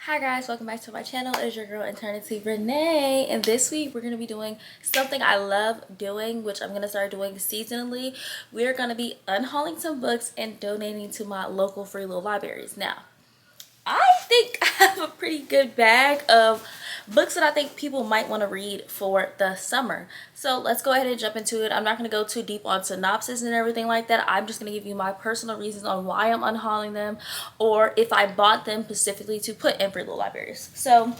Hi guys, welcome back to my channel. It's your girl Eternity Renee, and this week we're going to be doing something I love doing, which I'm going to start doing seasonally. We're going to be unhauling some books and donating to my local free little libraries. Now, I think I have a pretty good bag of books that I think people might want to read for the summer. So let's go ahead and jump into it. I'm not going to go too deep on synopsis and everything like that. I'm just going to give you my personal reasons on why I'm unhauling them, or if I bought them specifically to put in free little libraries. So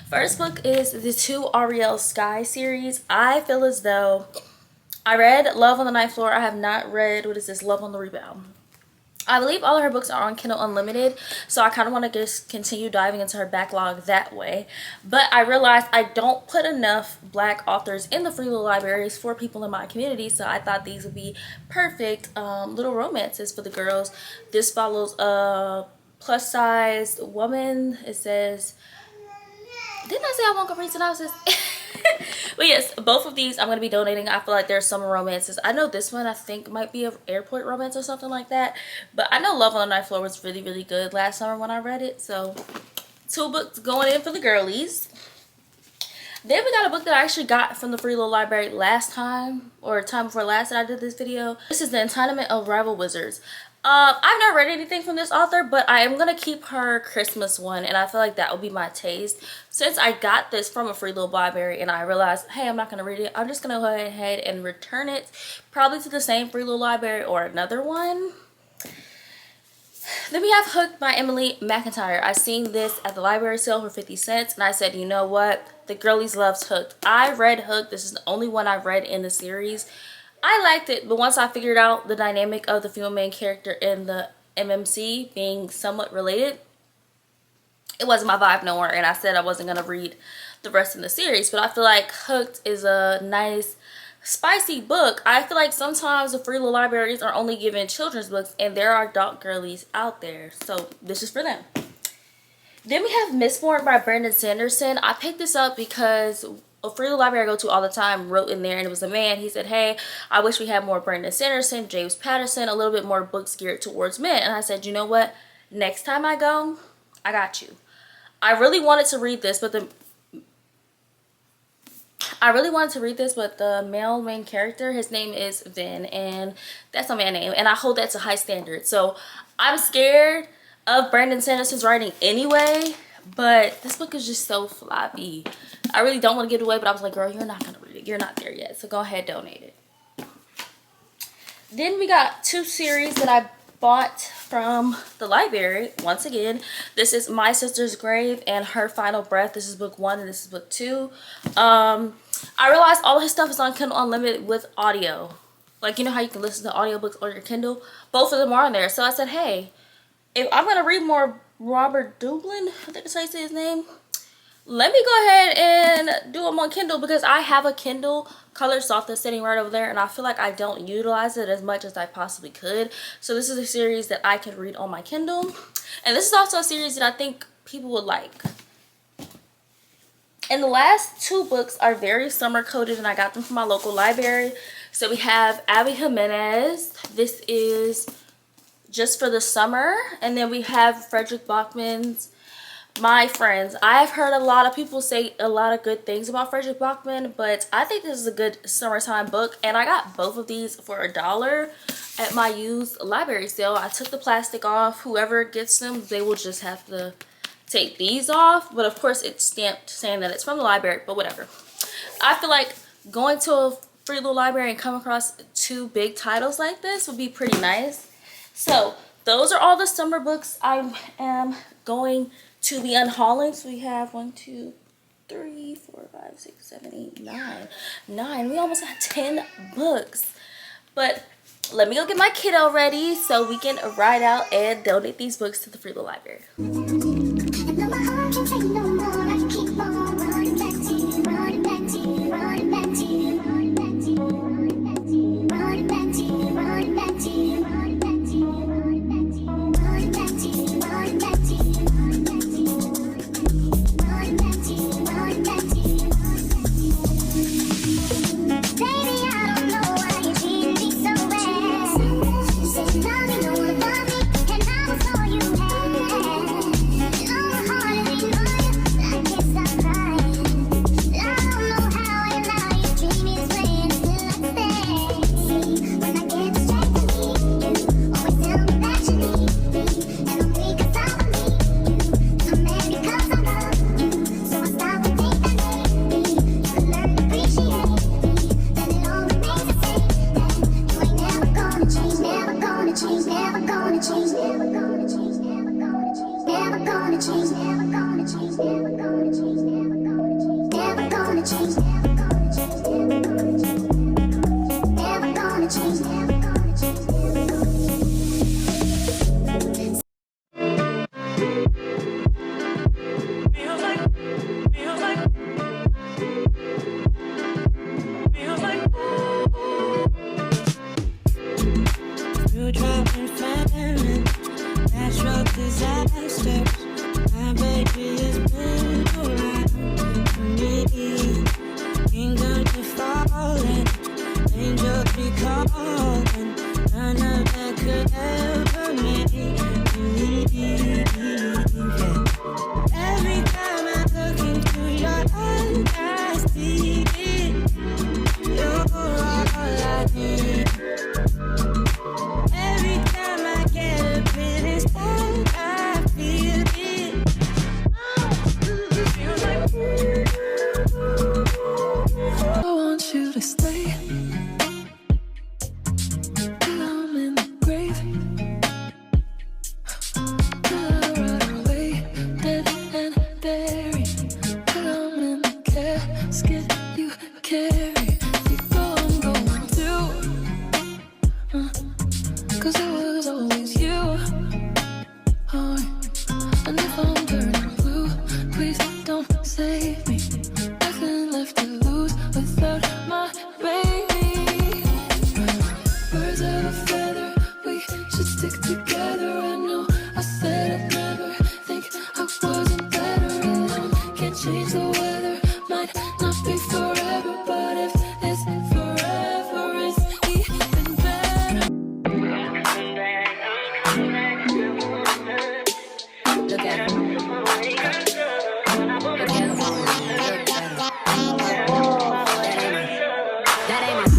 first book is the 2 Ariel Sky series. I feel as though I read Love on the Ninth Floor. I have not read, what is this, Love on the Rebound. I believe all of her books are on Kindle Unlimited, so I kind of want to just continue diving into her backlog that way. But I realized I don't put enough Black authors in the free little libraries for people in my community, so I thought these would be perfect little romances for the girls. This follows a plus-sized woman. It says, didn't I say I won't go read synopsis? But yes, both of these I'm going to be donating. I feel like there's summer romances. I know this one I think might be an airport romance or something like that. But I know Love on the Ninth Floor was really, really good last summer when I read it. So 2 books going in for the girlies. Then we got a book that I actually got from the free little library last time, or time before last that I did this video. This is The Entitlement of Rival Wizards. I've not read anything from this author, but I am going to keep her Christmas one, and I feel like that will be my taste. Since I got this from a free little library and I realized, hey, I'm not going to read it, I'm just going to go ahead and return it, probably to the same free little library or another one. Then we have Hooked by Emily McIntyre. I seen this at the library sale for 50 cents, and I said, you know what? The girlies loves Hooked. I read Hooked. This is the only one I've read in the series. I liked it, but once I figured out the dynamic of the female main character and the MMC being somewhat related, it wasn't my vibe no more, and I said I wasn't going to read the rest of the series. But I feel like Hooked is a nice, spicy book. I feel like sometimes the free little libraries are only giving children's books, and there are adult girlies out there, so this is for them. Then we have Mistborn by Brandon Sanderson. I picked this up because a free little library I go to all the time wrote in there, and it was a man. He said, hey, I wish we had more Brandon Sanderson, James Patterson, a little bit more books geared towards men. And I said, you know what? Next time I go, I got you. I really wanted to read this, but the male main character, his name is Vin, and that's a man name, and I hold that to high standards. So I'm scared of Brandon Sanderson's writing anyway, but this book is just so floppy. I really don't want to give it away, but I was like, girl, you're not going to read it. You're not there yet, so go ahead, donate it. Then we got 2 series that I bought from the library. Once again, this is My Sister's Grave and Her Final Breath. This is book 1 and this is book 2. I realized all of his stuff is on Kindle Unlimited with audio. Like, you know how you can listen to audiobooks on your Kindle? Both of them are on there. So I said, hey, if I'm going to read more Robert Dublin, I think that's how you say his name, let me go ahead and do them on Kindle, because I have a Kindle Color Soft that's sitting right over there, and I feel like I don't utilize it as much as I possibly could. So this is a series that I can read on my Kindle, and this is also a series that I think people would like. And the last 2 books are very summer coded, and I got them from my local library. So we have Abby Jimenez. This is Just for the Summer, and then we have Frederick Bachman's My Friends. I've heard a lot of people say a lot of good things about Frederick Bachman, but I think this is a good summertime book, and I got both of these for $1 at my used library sale. I took the plastic off. Whoever gets them, they will just have to take these off, but of course it's stamped saying that it's from the library, but whatever. I feel like going to a free little library and come across 2 big titles like this would be pretty nice. So those are all the summer books I am going to be unhauling. So we have 1, 2, 3, 4, 5, 6, 7, 8, 9. We almost got 10 books. But let me go get my kiddo ready so we can ride out and donate these books to the free little library. change, never gonna change, never gonna change, never gonna change, never gonna change, never gonna change, never gonna change, never gonna change, never gonna change, never gonna change. Feels like, feels like, feels like you dropping famine, natural disasters. My baby is moved around for me. Kingdom to falling, angels be calling. None of that could ever make me leave. Every time I look into your eyes, I see it. You're all I need. Every time I get a bit inside, I feel it. Feels like I want you to stay till I'm in the grave. Till I rot away, dead and buried. Till I'm in the casket you carry. Before I'm going to, 'cause it was always you. Oh, and if I'm turning blue, please don't save me. Nothing left to lose without my baby. Birds of a feather, we should stick together. I know I said I'd never think I wasn't better alone. Can't change the weather, might not be forever, but if it's forever, it's even better. Look at him.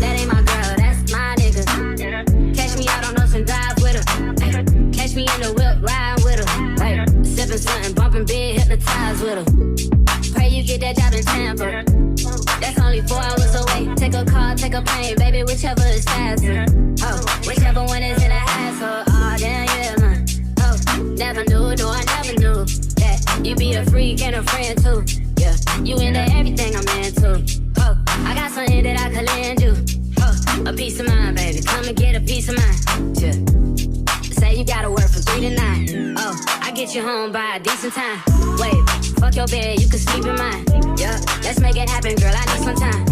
That ain't my girl, that's my nigga. Catch me out on Ocean Drive with her. Catch me in the whip, riding with her. Like, sipping something, bumping big, hypnotized with her. Pray you get that job in Tampa. That's only 4 hours away. Take a car, take a plane, baby, whichever is faster. Oh, whichever one is in a hassle. Oh, damn, yeah, man. Oh, never knew, no, I never knew that you be a freak and a friend too. Yeah, you into everything I'm into. Oh, I got something that I could lend you. Oh, a piece of mind, baby. Come and get a piece of mind. Yeah. Say you gotta work from 3 to 9. Oh, I get you home by a decent time. Wait, fuck your bed, you can sleep in mine. Yeah, let's make it happen, girl. I need some time.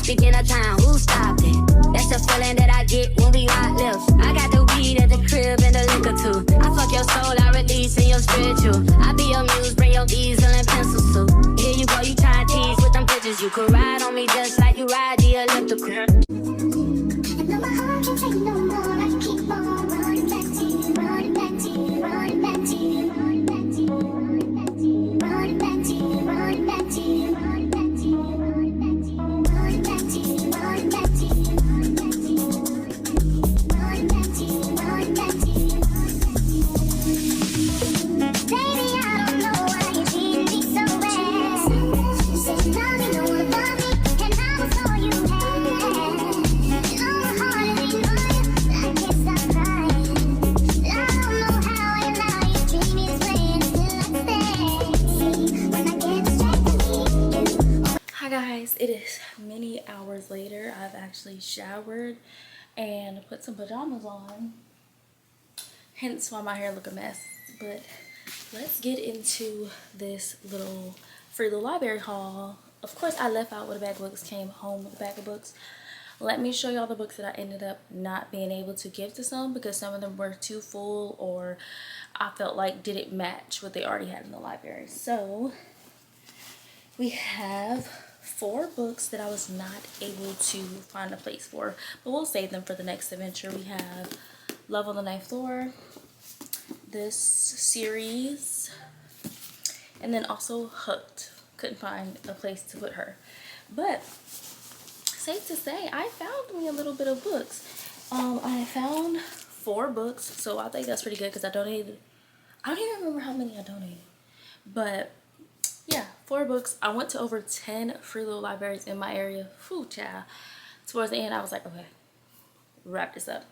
Speaking of time, who stopped it? That's the feeling that I get when we lock lips. I got the weed at the crib and the liquor too. I fuck your soul, I release in your spiritual. I be your muse, bring your easel and pencil too. Here you go, you try to tease with them pictures. You could ride on me just like you ride the elliptical. I know my heart can't take no more. I keep on running back to you, running back to you, running back to you, running back to you, running back to you, running back to you, running back to you, running back to you, running back to you, running back to you, running back to you, running back to you, running back to you, running back to you. Baby, I don't know why you treat me so bad. Said you love me, no one above me, and I was all you had. And all my heart is beating for you, I can't stop crying. I don't know how I allow you to treat me this way and still I stay. When I get distracted, you. Hi guys, it is many hours later. I've actually showered and put some pajamas on, hence why my hair look a mess. But let's get into this little free little library haul. Of course, I left out with a bag of books, came home with a bag of books. Let me show y'all the books that I ended up not being able to give to some because some of them were too full or I felt like didn't match what they already had in the library. So we have 4 books that I was not able to find a place for, but we'll save them for the next adventure. We have Love on the Ninth Floor, this series, and then also Hooked. Couldn't find a place to put her, but safe to say I found me a little bit of books. I found 4 books, so I think that's pretty good because I donated, I don't even remember how many I donated, but yeah, 4 books. I went to over 10 free little libraries in my area. Whew, child. Towards the end I was like, okay, wrap this up.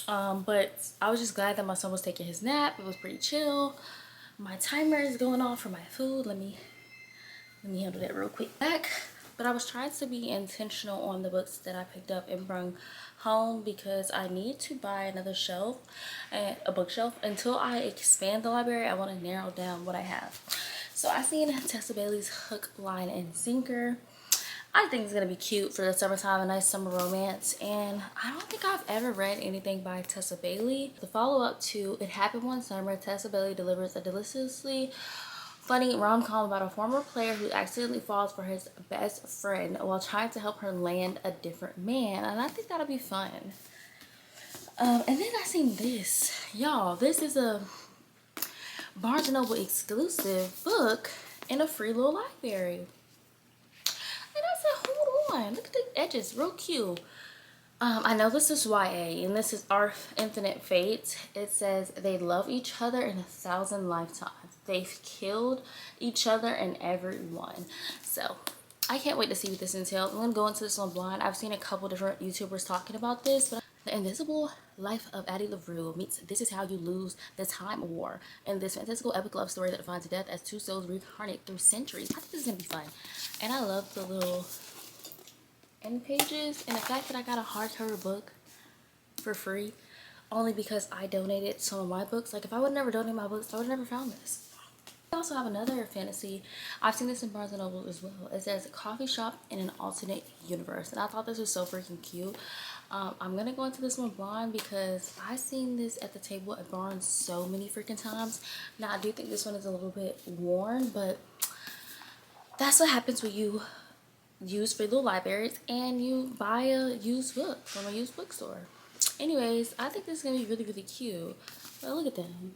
But I was just glad that my son was taking his nap. It was pretty chill. My timer is going off for my food. Let me handle that real quick. But I was trying to be intentional on the books that I picked up and brought home because I need to buy another shelf, and a bookshelf. Until I expand the library, I want to narrow down what I have. So I seen Tessa Bailey's Hook, Line, and Sinker. I think it's gonna be cute for the summertime, a nice summer romance. And I don't think I've ever read anything by Tessa Bailey. The follow-up to It Happened One Summer, Tessa Bailey delivers a deliciously funny rom-com about a former player who accidentally falls for his best friend while trying to help her land a different man. And I think that'll be fun. And then I seen this. Y'all, this is a Barnes & Noble exclusive book in a free little library. And I said, hold on, look at the edges, real cute. I know this is YA, and this is Our Infinite Fate. It says they love each other in 1,000 lifetimes. They've killed each other and everyone. So I can't wait to see what this entails. I'm gonna go into this one blind. I've seen a couple different YouTubers talking about this, but The Invisible Life of Addie LaRue meets This Is How You Lose the Time War, in this fantastical epic love story that defines death as two souls reincarnate through centuries. I think this is gonna be fun. And I love the little end pages, and the fact that I got a hardcover book for free only because I donated some of my books. Like, if I would never donate my books, I would have never found this. I also have another fantasy. I've seen this in Barnes & Noble as well. It says Coffee Shop in an Alternate Universe, and I thought this was so freaking cute. I'm gonna go into this one blind because I've seen this at the table at Barnes so many freaking times. Now, I do think this one is a little bit worn, but that's what happens when you use free little libraries and you buy a used book from a used bookstore. Anyways, I think this is gonna be really, really cute. But look at them,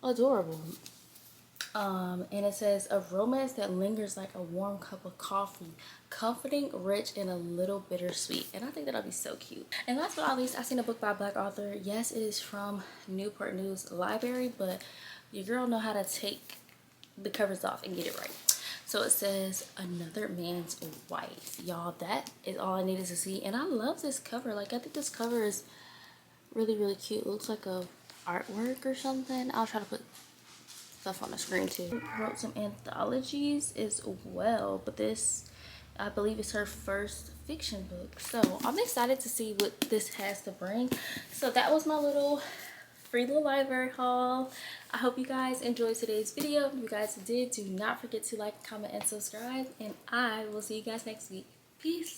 adorable. And it says a romance that lingers like a warm cup of coffee, comforting, rich, and a little bittersweet. And I think that'll be so cute. And last but not least, I've seen a book by a Black author. Yes, it is from Newport News Library, but your girl know how to take the covers off and get it right. So it says Another Man's Wife. Y'all, that is all I needed to see. And I love this cover. Like, I think this cover is really, really cute. It looks like a artwork or something. I'll try to put stuff on the screen too. I wrote some anthologies as well, but this, I believe, is her first fiction book. So I'm excited to see what this has to bring. So that was my little free little library haul. I hope you guys enjoyed today's video. If you guys did, do not forget to like, comment, and subscribe, and I will see you guys next week. Peace.